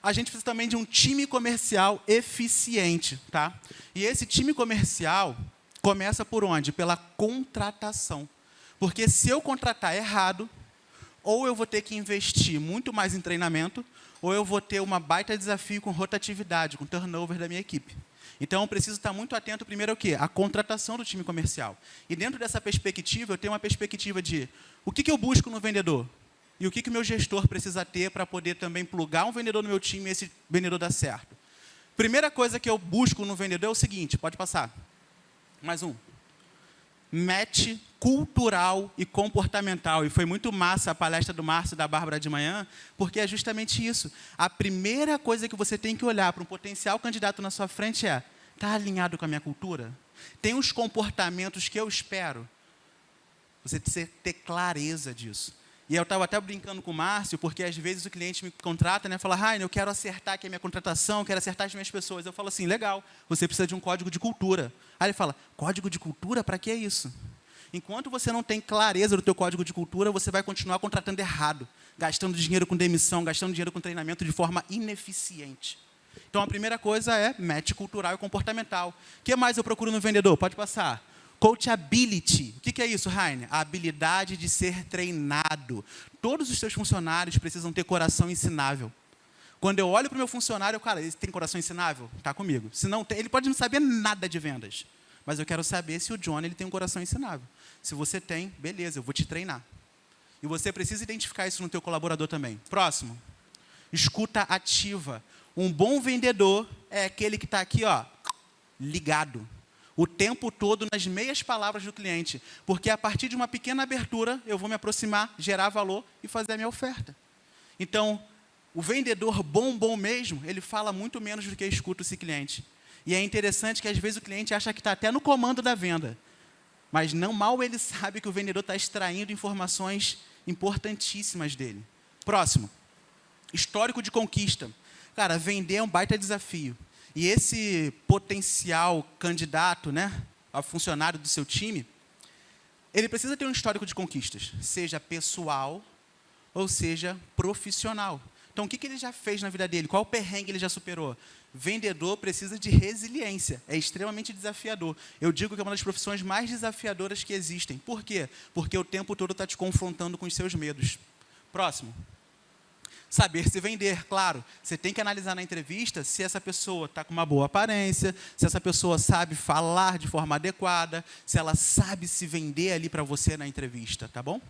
a gente precisa também de um time comercial eficiente, tá? E esse time comercial começa por onde? Pela contratação. Porque se eu contratar errado, ou eu vou ter que investir muito mais em treinamento, ou eu vou ter uma baita desafio com rotatividade, com turnover da minha equipe. Então, eu preciso estar muito atento, primeiro, ao quê? A contratação do time comercial. E dentro dessa perspectiva, eu tenho uma perspectiva de o que eu busco no vendedor? E o que o meu gestor precisa ter para poder também plugar um vendedor no meu time e esse vendedor dar certo? Primeira coisa que eu busco no vendedor é o seguinte, pode passar. Mais um. Match cultural e comportamental. E foi muito massa a palestra do Márcio e da Bárbara de manhã, porque é justamente isso. A primeira coisa que você tem que olhar para um potencial candidato na sua frente é: está alinhado com a minha cultura? Tem os comportamentos que eu espero? Você precisa ter clareza disso. E eu estava até brincando com o Márcio, porque às vezes o cliente me contrata, né, fala: Rainer, eu quero acertar aqui a minha contratação, quero acertar as minhas pessoas. Eu falo assim: legal, você precisa de um código de cultura. Aí ele fala: código de cultura? Para que é isso? Enquanto você não tem clareza do teu código de cultura, você vai continuar contratando errado, gastando dinheiro com demissão, gastando dinheiro com treinamento de forma ineficiente. Então, a primeira coisa é match cultural e comportamental. O que mais eu procuro no vendedor? Pode passar. Coachability. O que é isso, Rainer? A habilidade de ser treinado. Todos os seus funcionários precisam ter coração ensinável. Quando eu olho para o meu funcionário, cara, ele tem coração ensinável? Está comigo. Se não tem, ele pode não saber nada de vendas. Mas eu quero saber se o Johnny ele tem um coração ensinável. Se você tem, beleza, eu vou te treinar. E você precisa identificar isso no teu colaborador também. Próximo. Escuta ativa. Um bom vendedor é aquele que está aqui, ó, ligado. O tempo todo nas meias palavras do cliente. Porque a partir de uma pequena abertura, eu vou me aproximar, gerar valor e fazer a minha oferta. Então, o vendedor bom mesmo, ele fala muito menos do que escuta esse cliente. E é interessante que às vezes o cliente acha que está até no comando da venda. Mas não mal ele sabe que o vendedor está extraindo informações importantíssimas dele. Próximo. Histórico de conquista. Cara, vender é um baita desafio. E esse potencial candidato, né, a funcionário do seu time, ele precisa ter um histórico de conquistas, seja pessoal ou seja profissional. Então, o que ele já fez na vida dele? Qual perrengue ele já superou? Vendedor precisa de resiliência. É extremamente desafiador. Eu digo que é uma das profissões mais desafiadoras que existem. Por quê? Porque o tempo todo está te confrontando com os seus medos. Próximo. Saber se vender, claro. Você tem que analisar na entrevista se essa pessoa está com uma boa aparência, se essa pessoa sabe falar de forma adequada, se ela sabe se vender ali para você na entrevista, tá bom?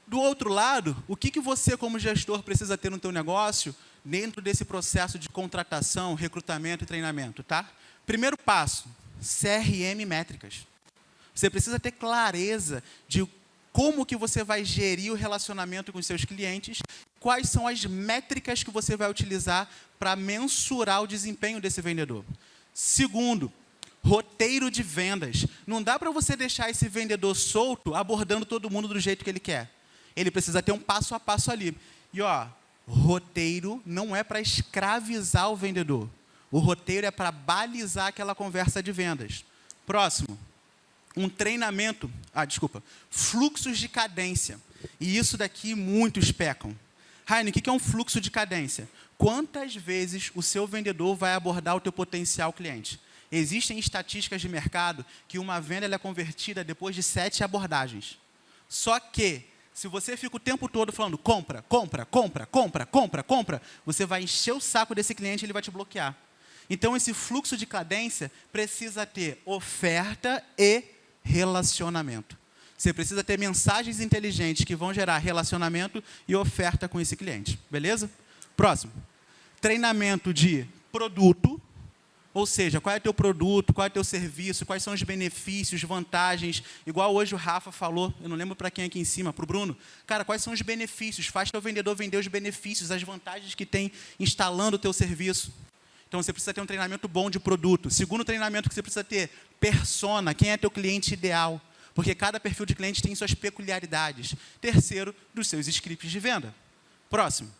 Do outro lado, o que você, como gestor, precisa ter no teu negócio dentro desse processo de contratação, recrutamento e treinamento, tá? Primeiro passo, CRM métricas. Você precisa ter clareza de como que você vai gerir o relacionamento com os seus clientes, quais são as métricas que você vai utilizar para mensurar o desempenho desse vendedor. Segundo, roteiro de vendas. Não dá para você deixar esse vendedor solto abordando todo mundo do jeito que ele quer. Ele precisa ter um passo a passo ali. E, ó, roteiro não é para escravizar o vendedor. O roteiro é para balizar aquela conversa de vendas. Próximo. Um treinamento, fluxos de cadência. E isso daqui muitos pecam. Rainer, o que é um fluxo de cadência? Quantas vezes o seu vendedor vai abordar o teu potencial cliente? Existem estatísticas de mercado que uma venda ela é convertida depois de 7 abordagens. Só que, se você fica o tempo todo falando compra, você vai encher o saco desse cliente e ele vai te bloquear. Então, esse fluxo de cadência precisa ter oferta e relacionamento. Você precisa ter mensagens inteligentes que vão gerar relacionamento e oferta com esse cliente. Beleza? Próximo. Treinamento de produto. Ou seja, qual é o teu produto, qual é o teu serviço, quais são os benefícios, vantagens. Igual hoje o Rafa falou, eu não lembro para quem aqui em cima, para o Bruno. Cara, quais são os benefícios? Faz teu vendedor vender os benefícios, as vantagens que tem instalando o teu serviço. Então, você precisa ter um treinamento bom de produto. Segundo treinamento que você precisa ter, persona, quem é teu cliente ideal. Porque cada perfil de cliente tem suas peculiaridades. Terceiro, dos seus scripts de venda. Próximo.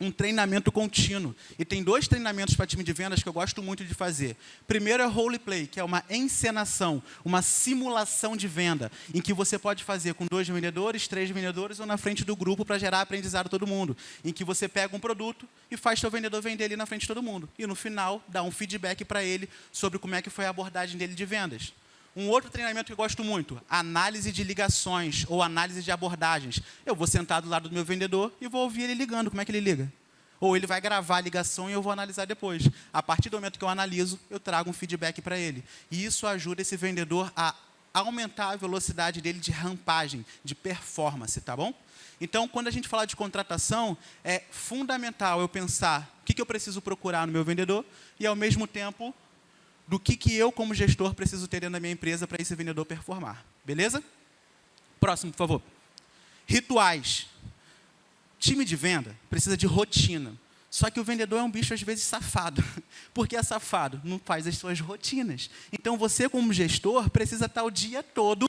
um treinamento contínuo. E tem 2 treinamentos para time de vendas que eu gosto muito de fazer. Primeiro é roleplay, que é uma encenação, uma simulação de venda, em que você pode fazer com 2 vendedores, 3 vendedores ou na frente do grupo para gerar aprendizado a todo mundo. Em que você pega um produto e faz seu vendedor vender ali na frente de todo mundo. E no final, dá um feedback para ele sobre como é que foi a abordagem dele de vendas. Um outro treinamento que eu gosto muito, análise de ligações ou análise de abordagens. Eu vou sentar do lado do meu vendedor e vou ouvir ele ligando, como é que ele liga. Ou ele vai gravar a ligação e eu vou analisar depois. A partir do momento que eu analiso, eu trago um feedback para ele. E isso ajuda esse vendedor a aumentar a velocidade dele de rampagem, de performance, tá bom? Então, quando a gente fala de contratação, é fundamental eu pensar o que eu preciso procurar no meu vendedor e, ao mesmo tempo, do que eu, como gestor, preciso ter dentro da minha empresa para esse vendedor performar. Beleza? Próximo, por favor. Rituais. Time de venda precisa de rotina. Só que o vendedor é um bicho, às vezes, safado. Por que é safado? Não faz as suas rotinas. Então, você, como gestor, precisa estar o dia todo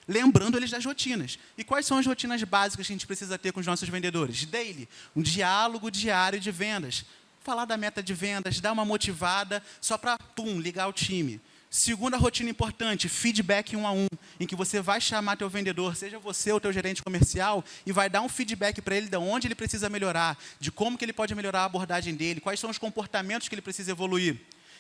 lembrando eles das rotinas. E quais são as rotinas básicas que a gente precisa ter com os nossos vendedores? Daily, um diálogo diário de vendas. Falar da meta de vendas, dar uma motivada, só para, ligar o time. Segunda rotina importante, feedback 1 a 1, em que você vai chamar teu vendedor, seja você ou teu gerente comercial, e vai dar um feedback para ele de onde ele precisa melhorar, de como que ele pode melhorar a abordagem dele, quais são os comportamentos que ele precisa evoluir.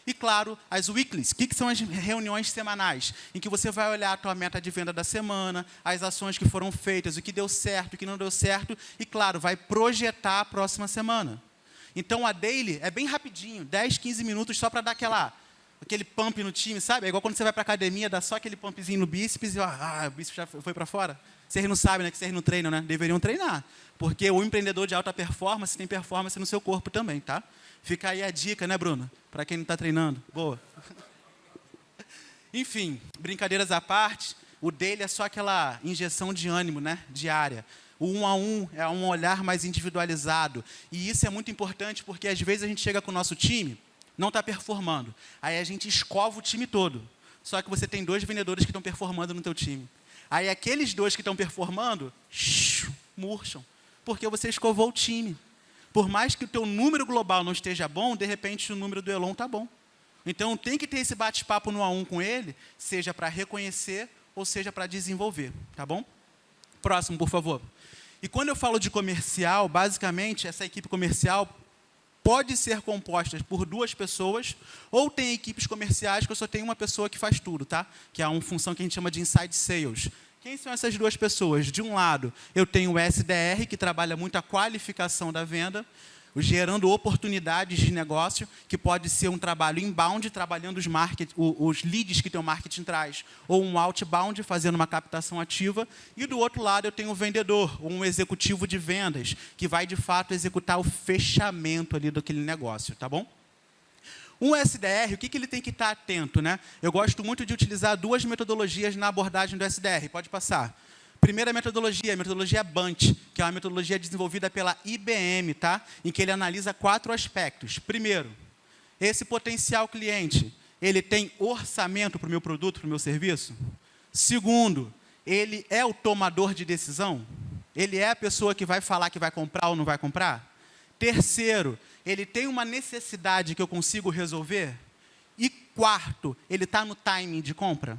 E, claro, as weeklies. O que são as reuniões semanais? Em que você vai olhar a tua meta de venda da semana, as ações que foram feitas, o que deu certo, o que não deu certo, e, claro, vai projetar a próxima semana. Então, a daily é bem rapidinho, 10, 15 minutos só para dar aquele pump no time, sabe? É igual quando você vai para a academia, dá só aquele pumpzinho no bíceps e o bíceps já foi para fora. Vocês não sabem, né, que vocês não treinam, né? Deveriam treinar. Porque o empreendedor de alta performance tem performance no seu corpo também, tá? Fica aí a dica, né, Bruno? Para quem não está treinando. Boa. Enfim, brincadeiras à parte, o daily é só aquela injeção de ânimo, né, diária. O 1 a 1 é um olhar mais individualizado. E isso é muito importante porque, às vezes, a gente chega com o nosso time, não está performando. Aí a gente escova o time todo. Só que você tem 2 vendedores que estão performando no teu time. Aí aqueles 2 que estão performando, murcham. Porque você escovou o time. Por mais que o teu número global não esteja bom, de repente o número do Elon está bom. Então tem que ter esse bate-papo no 1 a 1 com ele, seja para reconhecer ou seja para desenvolver. Tá bom? Próximo, por favor. E quando eu falo de comercial, basicamente, essa equipe comercial pode ser composta por 2 pessoas, ou tem equipes comerciais que eu só tenho uma pessoa que faz tudo, tá? Que é uma função que a gente chama de inside sales. Quem são essas 2 pessoas? De um lado, eu tenho o SDR, que trabalha muito a qualificação da venda, gerando oportunidades de negócio, que pode ser um trabalho inbound, trabalhando os leads que teu marketing traz, ou um outbound, fazendo uma captação ativa. E do outro lado eu tenho um vendedor, ou um executivo de vendas, que vai, de fato, executar o fechamento ali daquele negócio, tá bom? Um SDR, o que ele tem que estar atento, né? Eu gosto muito de utilizar 2 metodologias na abordagem do SDR. Pode passar. Primeira metodologia, a metodologia BUNT, que é uma metodologia desenvolvida pela IBM, tá? Em que ele analisa 4 aspectos. Primeiro, esse potencial cliente, ele tem orçamento para o meu produto, para o meu serviço? Segundo, ele é o tomador de decisão? Ele é a pessoa que vai falar que vai comprar ou não vai comprar? Terceiro, ele tem uma necessidade que eu consigo resolver? E quarto, ele está no timing de compra?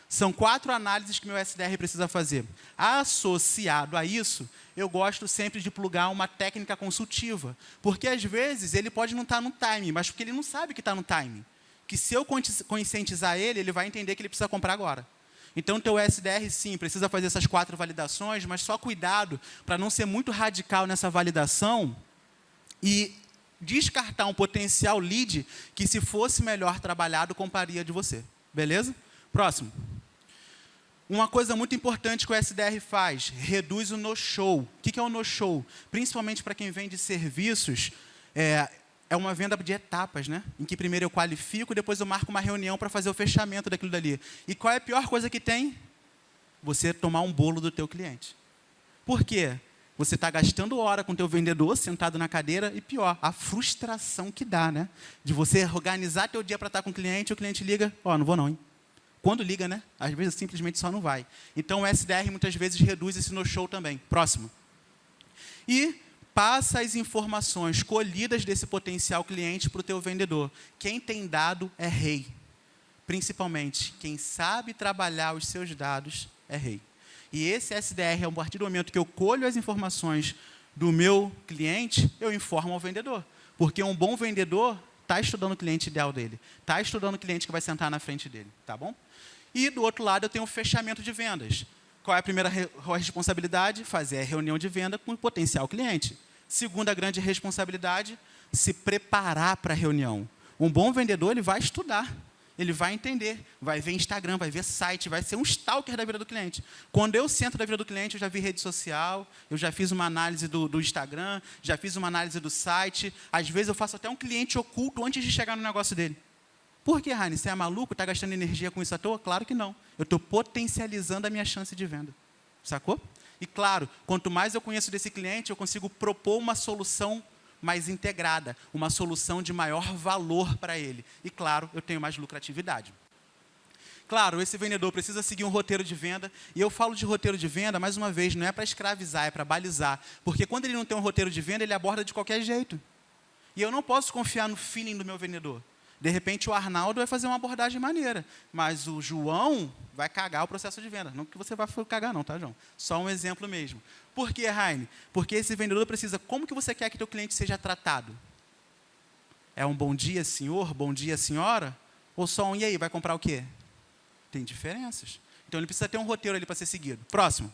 São 4 análises que meu SDR precisa fazer. Associado a isso, eu gosto sempre de plugar uma técnica consultiva. Porque, às vezes, ele pode não estar no timing, mas porque ele não sabe que está no timing. Que se eu conscientizar ele, ele vai entender que ele precisa comprar agora. Então, o teu SDR, sim, precisa fazer essas 4 validações, mas só cuidado para não ser muito radical nessa validação e descartar um potencial lead que, se fosse melhor trabalhado, compraria de você. Beleza? Próximo. Uma coisa muito importante que o SDR faz, reduz o no-show. O que é o no-show? Principalmente para quem vende serviços, é uma venda de etapas, né? Em que primeiro eu qualifico, depois eu marco uma reunião para fazer o fechamento daquilo dali. E qual é a pior coisa que tem? Você tomar um bolo do teu cliente. Por quê? Você está gastando hora com o teu vendedor, sentado na cadeira, e pior, a frustração que dá, né? De você organizar teu dia para estar com o cliente liga, não vou não, hein? Quando liga, né? Às vezes simplesmente só não vai. Então o SDR muitas vezes reduz esse no-show também. Próximo. E Passa as informações colhidas desse potencial cliente para o teu vendedor. Quem tem dado é rei. Principalmente, quem sabe trabalhar os seus dados é rei. E esse SDR, a partir do momento que eu colho as informações do meu cliente, eu informo ao vendedor. Porque um bom vendedor está estudando o cliente ideal dele. Está estudando o cliente que vai sentar na frente dele. Tá bom? E, do outro lado, eu tenho o fechamento de vendas. Qual é a primeira responsabilidade? Fazer a reunião de venda com o potencial cliente. Segunda grande responsabilidade, se preparar para a reunião. Um bom vendedor, ele vai estudar, ele vai entender, vai ver Instagram, vai ver site, vai ser um stalker da vida do cliente. Quando eu sento da vida do cliente, eu já vi rede social, eu já fiz uma análise do Instagram, já fiz uma análise do site, às vezes eu faço até um cliente oculto antes de chegar no negócio dele. Por que, Raine? Você é maluco? Está gastando energia com isso à toa? Claro que não. Eu estou potencializando a minha chance de venda. Sacou? E, claro, quanto mais eu conheço desse cliente, eu consigo propor uma solução mais integrada, uma solução de maior valor para ele. E, claro, eu tenho mais lucratividade. Claro, esse vendedor precisa seguir um roteiro de venda. E eu falo de roteiro de venda, mais uma vez, não é para escravizar, é para balizar. Porque quando ele não tem um roteiro de venda, ele aborda de qualquer jeito. E eu não posso confiar no feeling do meu vendedor. De repente, o Arnaldo vai fazer uma abordagem maneira, mas o João vai cagar o processo de venda. Não que você vai cagar não, tá, João? Só um exemplo mesmo. Por que, Raine? Porque esse vendedor precisa... Como que você quer que teu cliente seja tratado? É um bom dia, senhor? Bom dia, senhora? Ou só um, e aí, vai comprar o quê? Tem diferenças. Então, ele precisa ter um roteiro ali para ser seguido. Próximo.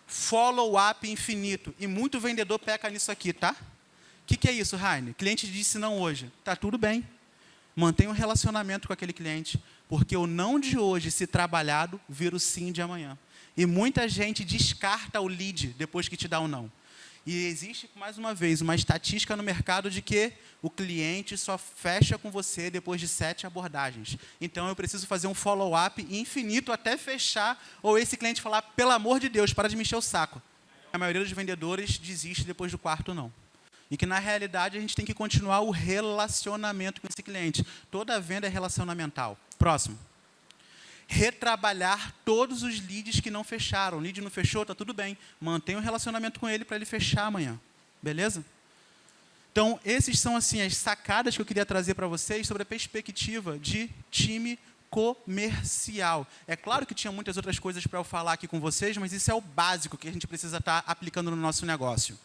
Follow-up infinito. E muito vendedor peca nisso aqui, tá? O que é isso, Raine? Cliente disse não hoje. Tá tudo bem. Mantenha um relacionamento com aquele cliente, porque o não de hoje, se trabalhado, vira o sim de amanhã. E muita gente descarta o lead depois que te dá o não. E existe, mais uma vez, uma estatística no mercado de que o cliente só fecha com você depois de 7 abordagens. Então, eu preciso fazer um follow-up infinito até fechar, ou esse cliente falar, pelo amor de Deus, para de me encher o saco. A maioria dos vendedores desiste depois do quarto não. E que, na realidade, a gente tem que continuar o relacionamento com esse cliente. Toda venda é relacionamental. Próximo. Retrabalhar todos os leads que não fecharam. O lead não fechou, está tudo bem. Mantenha um relacionamento com ele para ele fechar amanhã. Beleza? Então, esses são assim, as sacadas que eu queria trazer para vocês sobre a perspectiva de time comercial. É claro que tinha muitas outras coisas para eu falar aqui com vocês, mas isso é o básico que a gente precisa estar aplicando no nosso negócio.